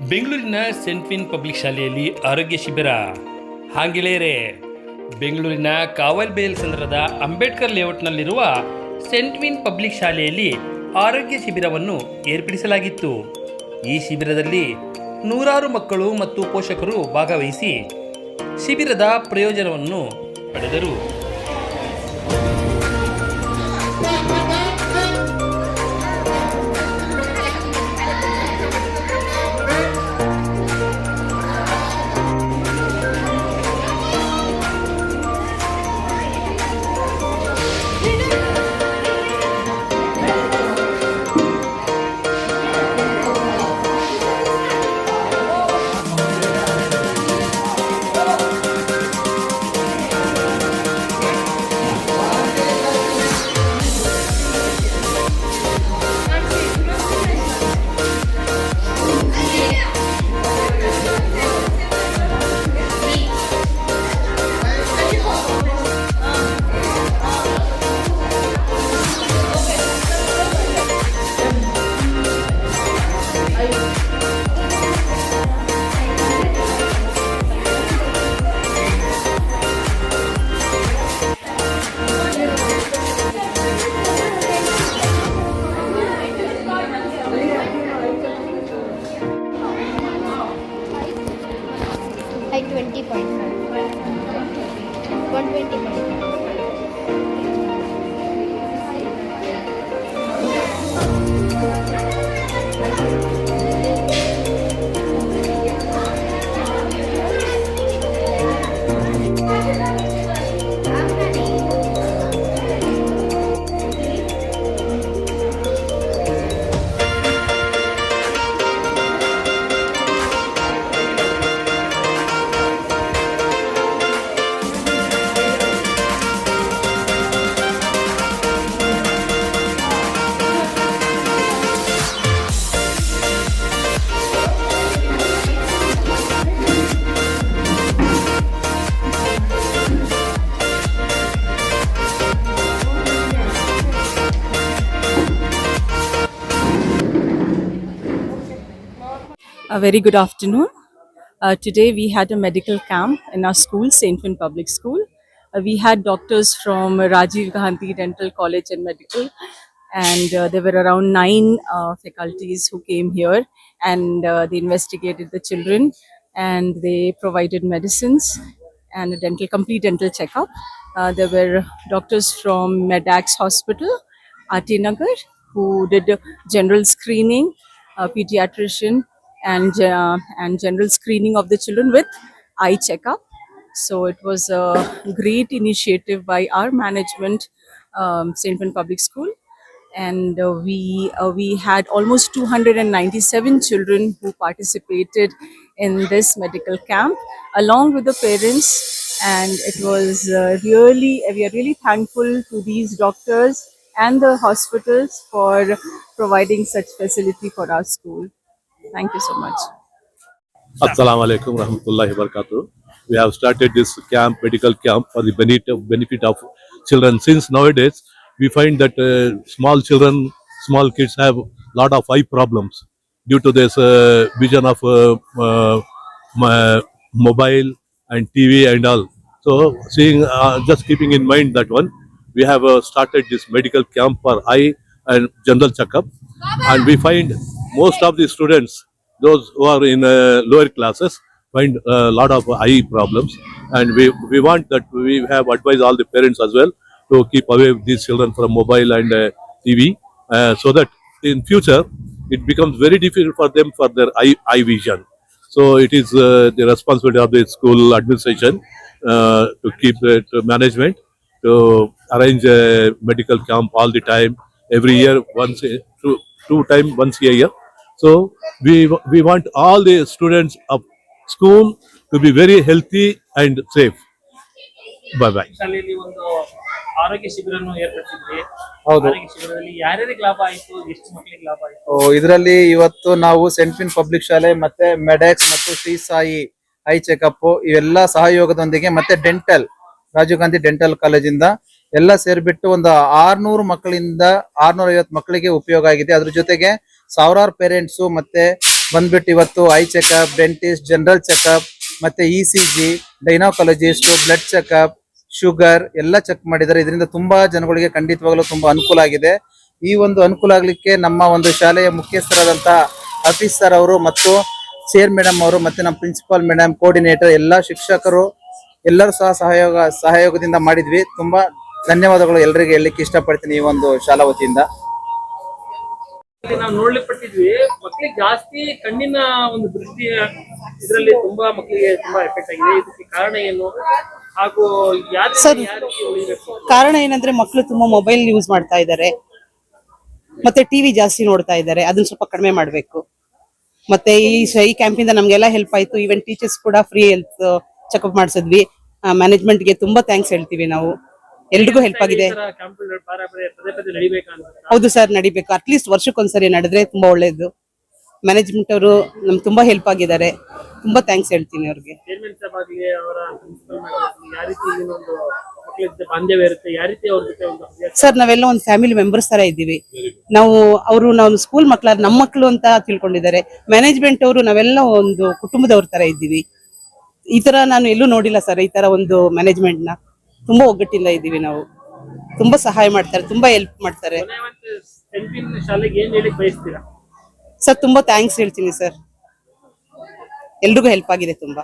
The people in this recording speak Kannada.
ಬೆಂಗಳೂರಿನ ಸೆಂಟ್ ವಿನ್ ಪಬ್ಲಿಕ್ ಶಾಲೆಯಲ್ಲಿ ಆರೋಗ್ಯ ಶಿಬಿರ. ಹಾಂಗೆಳೆಯರೆ, ಬೆಂಗಳೂರಿನ ಕಾವಲ್ಬೇಲ್ ಸಂದ್ರದ ಅಂಬೇಡ್ಕರ್ ಲೇಔಟ್ನಲ್ಲಿರುವ ಸೆಂಟ್ ವಿನ್ ಪಬ್ಲಿಕ್ ಶಾಲೆಯಲ್ಲಿ ಆರೋಗ್ಯ ಶಿಬಿರವನ್ನು ಏರ್ಪಡಿಸಲಾಗಿತ್ತು. ಈ ಶಿಬಿರದಲ್ಲಿ ನೂರಾರು ಮಕ್ಕಳು ಮತ್ತು ಪೋಷಕರು ಭಾಗವಹಿಸಿ ಶಿಬಿರದ ಪ್ರಯೋಜನವನ್ನು ಪಡೆದರು. Like 20.5, 120.5. A very good afternoon. Today we had a medical camp in our school, St. Finn Public School. We had doctors from Rajiv Gandhi Dental College and Medical, and there were around 9 faculties who came here, and they investigated the children, and they provided medicines and a complete dental checkup. There were doctors from Medax Hospital, RT Nagar, who did general screening, pediatrician, and general screening of the children with eye checkup. So it was a great initiative by our management, St. Finn Public School, and we had almost 297 children who participated in this medical camp along with the parents, and it was we are really thankful to these doctors and the hospitals for providing such facility for our school. Thank you so much. Assalamu alaikum rahmatullahi wabarakatuh. We have started this camp, medical camp, for the benefit of children. Since nowadays we find that small kids have lot of eye problems due to this vision of mobile and TV and all. So just keeping in mind that one, we have started this medical camp for eye and general checkup, and we find most of the students, those who are in lower classes, find a lot of eye problems, and we want that we have advised all the parents as well to keep away these children from mobile and TV, so that in future it becomes very difficult for them for their eye vision. So it is the responsibility of the school administration to keep it management to arrange a medical camp all the time, every year, two times once a year. So we want all the students of school to be very healthy and safe. Bye bye. ಶಾಲೆಯಲ್ಲಿ ಒಂದು ಆರೋಗ್ಯ ಶಿಬಿರವನ್ನು ಏರ್ಪಡಿಸಿದ್ರಿ. ಹೌದು. ಆರೋಗ್ಯ ಶಿಬಿರದಲ್ಲಿ ಯಾರ್ಯಾರಿಗೆ ಲಾಭ ಆಯಿತು, ಎಷ್ಟು ಮಕ್ಕಳಿಗೆ ಲಾಭ ಆಯಿತು? ಇದರಲ್ಲಿ ಇವತ್ತು ನಾವು ಸೆಂಟ್ ಫಿನ್ ಪಬ್ಲಿಕ್ ಶಾಲೆ ಮತ್ತೆ ಮೆಡೆಕ್ಸ್ ಮತ್ತು ಶ್ರೀ ಸಾಯಿ ಐ ಚೆಕಪ್ ಇವೆಲ್ಲ ಸಹಯೋಗದೊಂದಿಗೆ ಮತ್ತೆ ಡೆಂಟಲ್ ರಾಜೀವ್ ಗಾಂಧಿ ಡೆಂಟಲ್ ಕಾಲೇಜಿಂದ ಎಲ್ಲ ಸೇರ್ಬಿಟ್ಟು ಒಂದು 600 ಮಕ್ಕಳಿಂದ 650 ಮಕ್ಕಳಿಗೆ ಉಪಯೋಗ ಆಗಿದೆ. ಅದ್ರ ಜೊತೆಗೆ ಸಾವಿರಾರು ಪೇರೆಂಟ್ಸ್ ಮತ್ತೆ ಬಂದ್ಬಿಟ್ಟು ಇವತ್ತು I checkup, dentist, general checkup, ಮತ್ತೆ ECG, ಡೈನಾಕಾಲಜಿಸ್ಟ್, ಬ್ಲಡ್ ಚೆಕಪ್, ಶುಗರ್ ಎಲ್ಲ ಚೆಕ್ ಮಾಡಿದ್ದಾರೆ. ಇದರಿಂದ ತುಂಬಾ ಜನಗಳಿಗೆ ಖಂಡಿತವಾಗ್ಲೂ ತುಂಬಾ ಅನುಕೂಲ ಆಗಿದೆ. ಈ ಒಂದು ಅನುಕೂಲ ಆಗ್ಲಿಕ್ಕೆ ನಮ್ಮ ಒಂದು ಶಾಲೆಯ ಮುಖ್ಯಸ್ಥರಾದಂತಹ ಹಫೀಸ್ ಸರ್ ಅವರು ಮತ್ತು ಚೇರ್ ಮೇಡಮ್ ಅವರು ಮತ್ತೆ ನಮ್ಮ ಪ್ರಿನ್ಸಿಪಾಲ್ ಮೇಡಮ್, ಕೋಆರ್ಡಿನೇಟರ್, ಎಲ್ಲಾ ಶಿಕ್ಷಕರು ಎಲ್ಲರೂ ಸಹ ಸಹಯೋಗದಿಂದ ಮಾಡಿದ್ವಿ. ತುಂಬಾ ಧನ್ಯವಾದಗಳು ಎಲ್ಲರಿಗೆ ಹೇಳಲಿಕ್ಕೆ ಇಷ್ಟಪಡ್ತೀನಿ ಈ ಒಂದು ಶಾಲಾ ವತಿಯಿಂದ. ಇಲ್ಲಿ ನಾವು ನೋಡ್ಲಿಪಟ್ಟಿದ್ವಿ, ಮಕ್ಕಳಿಗೆ ಜಾಸ್ತಿ ಕಣ್ಣಿನ ಒಂದು ದೃಷ್ಟಿಯ ಇದರಲ್ಲಿ ತುಂಬಾ ಮಕ್ಕಳಿಗೆ ತುಂಬಾ ಎಫೆಕ್ಟ್ ಆಗಿದೆ. ಇದಕ್ಕೆ ಕಾರಣ ಏನು ಹಾಗೂ ಸರ್, ಯಾರಿಗೆ ಉಳಿಬೇಕು? ಕಾರಣ ಏನಂದ್ರೆ ಮಕ್ಕಳು ತುಂಬಾ ಮೊಬೈಲ್ ಯೂಸ್ ಮಾಡ್ತಾ ಇದ್ದಾರೆ, ಮತ್ತೆ ಟಿವಿ ಜಾಸ್ತಿ ನೋಡ್ತಾ ಇದ್ದಾರೆ. ಅದನ್ನ ಸ್ವಲ್ಪ ಕಡಿಮೆ ಮಾಡ್ಬೇಕು. ಮತ್ತೆ ಈ ಕ್ಯಾಂಪಿಂದ ನಮ್ಗೆಲ್ಲ ಹೆಲ್ಪ್ ಆಯ್ತು. ಈವನ್ ಟೀಚರ್ಸ್ ಕೂಡ ಫ್ರೀ ಹೆಲ್ತ್ ಚೆಕ್ಅಪ್ ಮಾಡಿಸಿದ್ವಿ. ಮ್ಯಾನೇಜ್ಮೆಂಟ್ ಗೆ ತುಂಬಾ ಥ್ಯಾಂಕ್ಸ್ ಹೇಳ್ತೀವಿ ನಾವು. ಎಲ್ರಿಗೂ ಹೆಲ್ಪ್ ಆಗಿದೆ. ಈ ತರ ಕ್ಯಾಂಪ್ಗಳು ಪದೇ ಪದೇ ನಡಿಬೇಕಂತ. ಹೌದು ಸರ್, ನಡಿಬೇಕು. ಅಟ್ಲೀಸ್ಟ್ ವರ್ಷಕ್ಕೊಂದ್ಸರಿ ನಡೆದ್ರೆ ತುಂಬಾ ಒಳ್ಳೇದು. ಮ್ಯಾನೇಜ್ಮೆಂಟ್ ಅವರು ನಮ್ಗೆ ತುಂಬಾ ಹೆಲ್ಪ್ ಆಗಿದ್ದಾರೆ. ತುಂಬಾ ಥ್ಯಾಂಕ್ಸ್ ಹೇಳ್ತೀನಿ ಅವ್ರಿಗೆ. ಚೇರ್ಮನ್ ಸಾಹೇಬ್ ಆಗಲಿ, ಅವರ ಪ್ರಿನ್ಸಿಪಲ್ ಮೇಡಮ್ ಯಾವ ರೀತಿ ಒಂದು ಮಕ್ಕಳ ಜೊತೆ ಬಾಂಧವ್ಯ ಇರುತ್ತೆ, ಯಾವ ರೀತಿ ಅವ್ರ ಜೊತೆ ಒಂದು ಹವ್ಯಾಸ? ಸರ್, ನಾವೆಲ್ಲ ಒಂದು ಫ್ಯಾಮಿಲಿ ಮೆಂಬರ್ಸ್ ತರ ಇದ್ದೀವಿ ನಾವು ಸ್ಕೂಲ್ ಮಕ್ಕಳ ನಮ್ಮ ಮಕ್ಕಳು ಅಂತ ತಿಳ್ಕೊಂಡಿದ್ದಾರೆ. ಮ್ಯಾನೇಜ್ಮೆಂಟ್ ಅವರು ನಾವೆಲ್ಲ ಒಂದು ಕುಟುಂಬದವ್ರ ತರ ಇದ್ದೀವಿ. ಈ ತರ ನಾನು ಎಲ್ಲೂ ನೋಡಿಲ್ಲ ಸರ್. ಈ ತರ ಒಂದು ಮ್ಯಾನೇಜ್ಮೆಂಟ್ ನ ತುಂಬಾ ಒಗ್ಗಟ್ಟಿಂದ ಇದ್ದೀವಿ ನಾವು. ತುಂಬಾ ಸಹಾಯ ಮಾಡ್ತಾರೆ, ತುಂಬಾ ಹೆಲ್ಪ್ ಮಾಡ್ತಾರೆ. ಸೆಂಟ್ವಿನ್ ಶಾಲೆಗೆ ಏನ್ ಹೇಳಿ ಬಯಸ್ತೀರಾ? ಸರ್, ತುಂಬಾ ಥ್ಯಾಂಕ್ಸ್ ಹೇಳ್ತೀನಿ ಸರ್. ಎಲ್ರಿಗೂ ಹೆಲ್ಪ್ ಆಗಿದೆ ತುಂಬಾ.